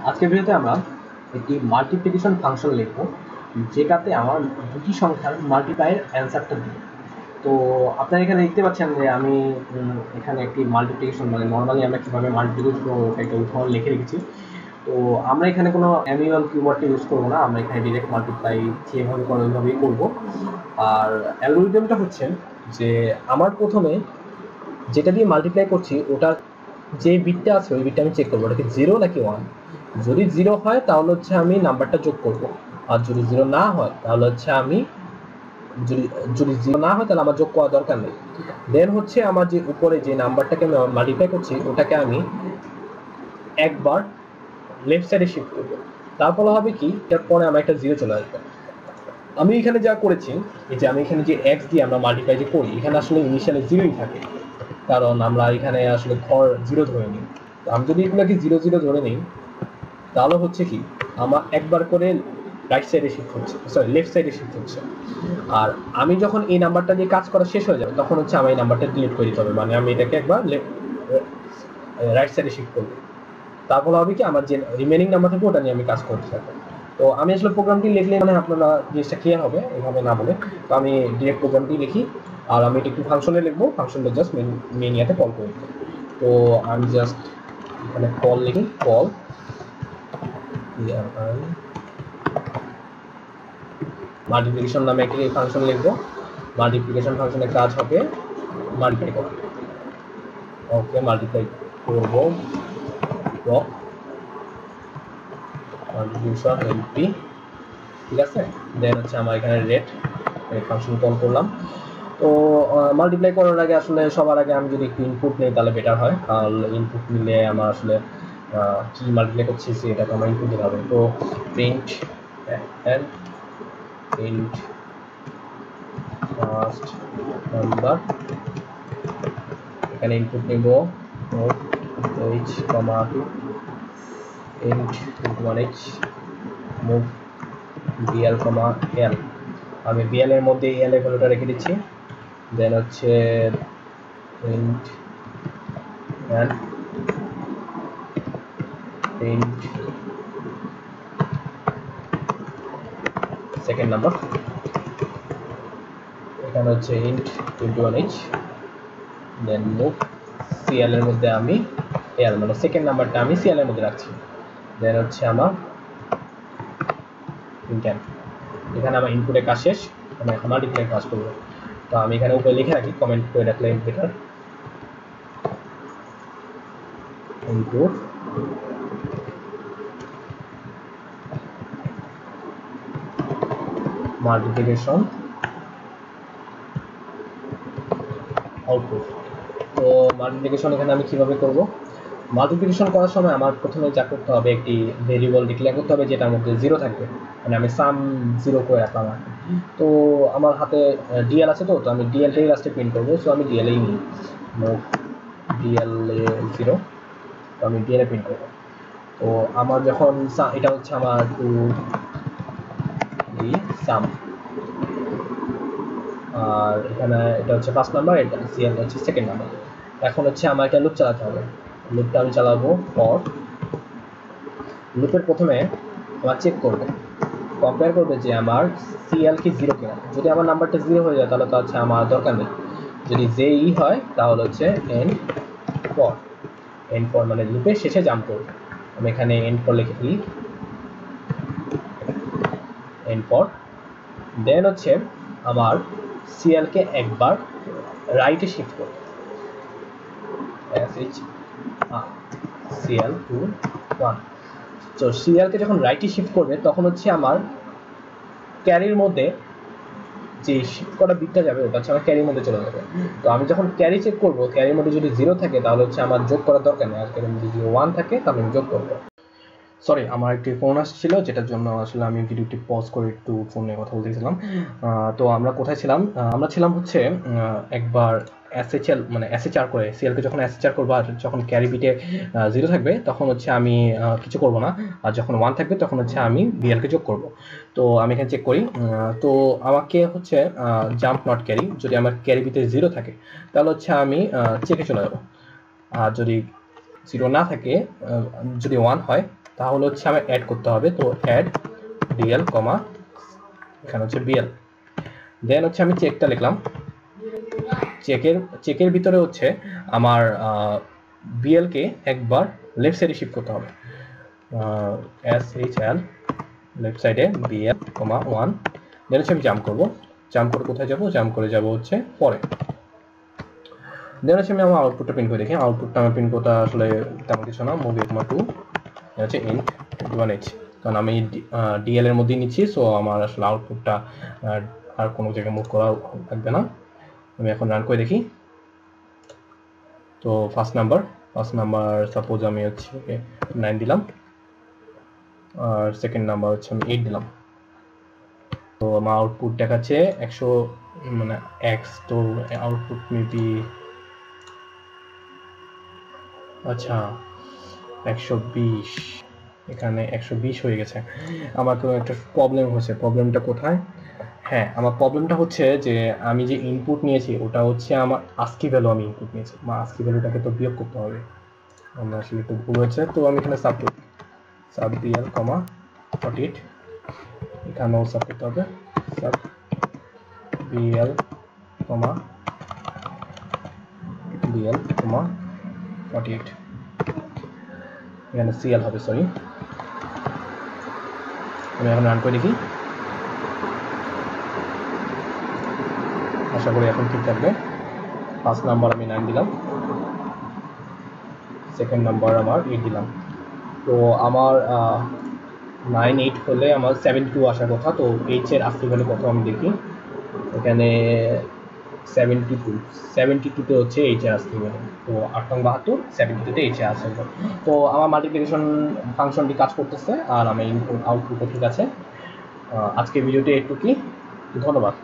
আজকের ভিডিওতে আমরা একটি মাল্টিপ্লিকেশন ফাংশন লিখব, যেটাতে আমার দুটি সংখ্যার মাল্টিপ্লাইয়ের অ্যান্সারটা দিই। তো আপনারা এখানে দেখতে পাচ্ছেন যে আমি এখানে একটি মাল্টিপ্লিকেশন মানে নর্মালি আমরা কীভাবে মাল্টিপ্লিকেশন করবো একটা উদাহরণ লিখে রেখেছি। তো আমরা এখানে কোনো ম্যানুয়াল কিওয়ার্ডটা ইউজ করবো না, আমরা এখানে ডিরেক্ট মাল্টিপ্লাই যেভাবে করো ওইভাবেই করবো। আর অ্যালগরিদমটা হচ্ছে যে আমার প্রথমে যেটা দিয়ে মাল্টিপ্লাই করছি ওটা যে বিটটা আছে ওই বিটটা আমি চেক করবো ওটা কি 0 নাকি 1। যদি 0 হয় তাহলে হচ্ছে আমি নাম্বারটা যোগ করব, আর যদি 0 না হয় তাহলে হচ্ছে আমি যদি 0 না হয় তাহলে আমার যোগ করা দরকার নেই। দেন হচ্ছে আমার যে উপরে যে নাম্বারটাকে আমি মাল্টিপ্লাই করছি ওটাকে আমি একবার লেফট সাইডে শিফট করব, তারপর হবে কি এরপরে আমার একটা 0 চলে আসবে। আমি এখানে যা করেছি এই যে আমি এখানে যে x দিয়ে আমরা মাল্টিপ্লাই যে করি এখানে আসলে ইনিশিয়ালি 0ই থাকে, কারণ আমরা এখানে আসলে ঘর 0 ধরে নিই। তো আমি যদি এগুলোকে 0 0 ধরে নিই তাহলে হচ্ছে কি আমার একবার করে রাইট সাইডে শিফট হচ্ছে, সরি লেফট সাইডে শিফট হচ্ছে। আর আমি যখন এই নাম্বারটা দিয়ে কাজ করা শেষ হয়ে যাবে তখন হচ্ছে আমার এই নাম্বারটা ডিলিট করে দিতে হবে, মানে আমি এটাকে একবার রাইট সাইডে শিফট করবো। তারপর হবে কি আমার যে রিমেনিং নাম্বার থাকবে ওটা নিয়ে আমি কাজ করতে থাকবো। তো আমি আসলে প্রোগ্রামটি লিখলে মানে আপনারা জিনিসটা ক্লিয়ার হবে এভাবে না বলে, তো আমি ডিরেক্ট প্রোগ্রামটি লিখি আর আমি এটা একটু ফাংশনে লিখবো, ফাংশনটা জাস্ট মেন ইয়াতে কল করে দেবো। তো আমি জাস্ট এখানে কল লিখি, কল মাল্টিপ্লিকেশন নামে একটি ফাংশন লিখবো। মাল্টিপ্লিকেশন ফাংশনের কাজ হবে মাল্টিপ্লাই করা। ওকে মাল্টিপ্লাই করবো মাল্টিপ্লিকেশন এমপি, ঠিক আছে। দেন হচ্ছে আমার এখানে রেট ফাংশন কল করলাম। তো মাল্টিপ্লাই করার আগে আসলে সবার আগে আমি যদি একটু ইনপুট নিই তাহলে বেটার হয়, কারণ ইনপুট নিলে আমার আসলে কি মাল্টিপ্লাই করছি এটা তো আমার ইনপুট দিতে হবে। তো প্রিন্ট ফার্স্ট নাম্বার, এখানে ইনপুট নিব h, 2 int 1h move bl, l। আমি bl এর মধ্যে l এর ভ্যালুটা রেখে দিচ্ছি। দেন হচ্ছে print সেকেন্ড নাম্বার, এখানে হচ্ছে int 21h, দেন মুভ cl এর মধ্যে আমি l মানে সেকেন্ড নাম্বারটা আমি cl এর মধ্যে রাখছি। দেন হচ্ছে আমার প্রিন্ট, এখানে আমার ইনপুটের কাজ শেষ, আমি এখন মাল্টিপ্লাই কাজ করবো। তো আমি এখানে উপরে লিখে রাখি, কমেন্ট করে রাখলে বেটার। Input multiplication output. তো মাল্টিপ্লিকেশন এখানে আমি কিভাবে করব, মাল্টিপ্লিকেশন করার সময় আমার প্রথমে যা করতে হবে একটি ভেরিয়েবল ডিক্লেয়ার করতে হবে যেটার মধ্যে 0 থাকবে, মানে আমি সাম 0 করে রাখলাম। তো আমার হাতে ডিএল আছে, তো আমি ডিএলটাই লাস্টে প্রিন্ট করবো, সো আমি ডিএলই নিই, ডিএল 0, তো আমি ডিএল প্রিন্ট করবো। তো আমার যখন এটা হচ্ছে আমার টু সাম, আর এখানে এটা হচ্ছে ফার্স্ট নাম্বার, এটা সিএল হচ্ছে সেকেন্ড নাম্বার। এখন হচ্ছে আমার একটা লুপ চালাতে হবে, লুপটা আমি চালাবো ফর। লুপের প্রথমে আমার চেক করবে, কম্পেয়ার করবে যে আমার সিএল কি 0 কিনা। যদি আমার নাম্বারটা 0 হয়ে যায় তাহলে তো হচ্ছে আমার দরকার নেই, যদি জেই হয় তাহলে হচ্ছে এন ফর মানে লুপের শেষে জাম্প করবে। আমি এখানে এন ফর লিখে দিই, এন ফর। দেন হচ্ছে আমার সিএলকে একবার রাইটে শিফট করবে, সিএল টু 1। তো সিরিয়ালকে যখন রাইটে শিফট করবে তখন হচ্ছে আমার ক্যারির মধ্যে যে শিফট করা বিটটা যাবে ওটা হচ্ছে আমার ক্যারির মধ্যে চলে যাবে। তো আমি যখন ক্যারি চেক করবো ক্যারির মধ্যে যদি 0 থাকে তাহলে হচ্ছে আমার যোগ করার দরকার নেই, আর ক্যারির মধ্যে যদি 1 থাকে তাহলে আমি যোগ করবো। সরি, আমার একটি ফোন আসছিল যেটার জন্য আসলে আমি ভিডিওটি পজ করে একটু ফোনে কথা বলতেছিলাম। তো আমরা কোথায় ছিলাম, আমরা ছিলাম হচ্ছে একবার এসএচএল মানে এসএচআর করে সিএলকে যখন এসএচআর করবো আর যখন ক্যারি বিটে 0 থাকবে তখন হচ্ছে আমি কিছু করব না, আর যখন 1 থাকবে তখন হচ্ছে আমি বিএলকে যোগ করব। তো আমি এখানে চেক করি, তো আমাকে হচ্ছে জাম্প নট ক্যারি, যদি আমার ক্যারি বিটে 0 থাকে তাহলে হচ্ছে আমি চেকে চলে যাবো, আর যদি 0 না থাকে যদি 1 হয় তাহলে হচ্ছে আমি অ্যাড করতে হবে। তো অ্যাড ডিএল কমা এখানে হচ্ছে বিএল, দেন হচ্ছে আমি চেকটা লিখলাম। চেকের ভিতরে হচ্ছে আমার বিএলকে একবার লেফট সাইডে শিফট করতে হবে। SHL লেফট সাইডে বিএল কমা 1, দেন হচ্ছে আমি জাম্প করবো। জাম্প করে কোথায় যাবো? জাম্প করে যাবো হচ্ছে পরে। দেন হচ্ছে আমি আমার আউটপুটটা প্রিন্ট করে দেখি। আউটপুটটা আমার প্রিন্ট করতে আসলে তেমন কিছু না, মুভি কমা 2 হচ্ছে ইন্ট 21h, কারণ আমি ডিএল এর মধ্যেই নিচ্ছি, সো আমার আসলে আউটপুটটা আর কোনো জায়গায় মুভ করা লাগবে না। আমি এখন রান করে দেখি। তো ফার্স্ট নাম্বার সাপোজ আমি হচ্ছে 9 দিলাম, আর সেকেন্ড নাম্বার হচ্ছে আমি 8 দিলাম। তো আমার আউটপুট দেখাচ্ছে 100 মানে এক্স। তো আউটপুট মেবি আচ্ছা 120, এখানে 120 হয়ে গেছে। আমার তো একটা প্রবলেম হচ্ছে। প্রবলেমটা কোথায়? হ্যাঁ, আমার প্রবলেমটা হচ্ছে যে আমি যে ইনপুট নিয়েছি ওটা হচ্ছে আমার আস্কি ভ্যালু আমি ইনপুট নিয়েছি, বা আস্কি ভ্যালুটাকে তো বিয়োগ করতে হবে। আমার আসলে একটু ভুল হয়েছে। তো আমি এখানে সাব বিএল কমা 48, এখানেও সাব করতে হবে সাব বিএল কমা 48, এখানে সিএল হবে, সরি। আমি এখন রান করে দেখি, আশা করি এখন ঠিক থাকবে। ফার্স্ট নাম্বার আমি 9 দিলাম, সেকেন্ড নাম্বার আমার 8 দিলাম। তো আমার 9, 8 হলে আমার 72 আসার কথা। তো এইচ এর আস্কি ভ্যালু কত আমি দেখি। এখানে 72তে হচ্ছে এইচ এর আস্কি ভ্যালু। তো 872, 72তে এইচ এর আসে। তো আমার মাল্টিপ্লিকেশন ফাংশনটি কাজ করতেছে, আর আমার ইনপুট আউটপুটও ঠিক আছে। আজকের ভিডিওটি একটু কি, ধন্যবাদ।